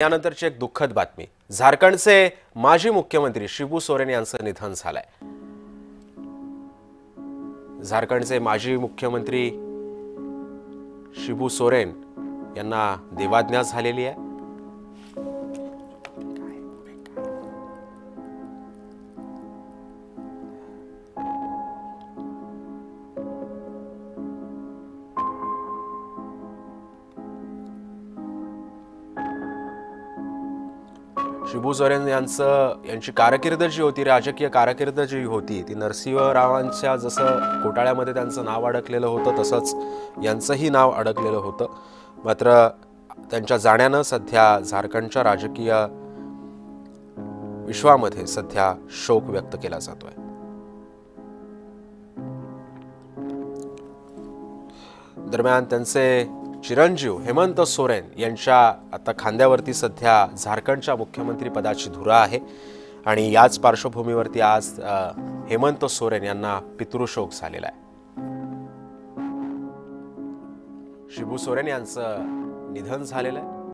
यानंतरची एक दुःखद बातमी। झारखंडचे माजी मुख्यमंत्री शिबू सोरेन यांचं निधन झालंय। झारखंडचे माजी मुख्यमंत्री शिबू सोरेन यांना देवाज्ञा झालेली आहे। शिबू सोरेन यांची कारकीर्द जी होती, राजकीय कारकीर्द जी होती, ती नरसिंहरावांच्या जसं घोटाळ्यामध्ये त्यांचं नाव अडकलेलं होतं तसंच यांचंही नाव अडकलेलं होतं। मात्र त्यांच्या जाण्यानं सध्या झारखंडच्या राजकीय विश्वामध्ये सध्या शोक व्यक्त केला जातोय। दरम्यान त्यांचे चिरंजीव हेमंत सोरेन यांच्या आता खांद्यावरती सध्या झारखंडच्या मुख्यमंत्री पदाची धुरा आहे आणि याच पार्श्वभूमीवरती आज हेमंत सोरेन यांना पितृशोक झालेला आहे। शिबू सोरेन यांचं निधन झालेलं आहे।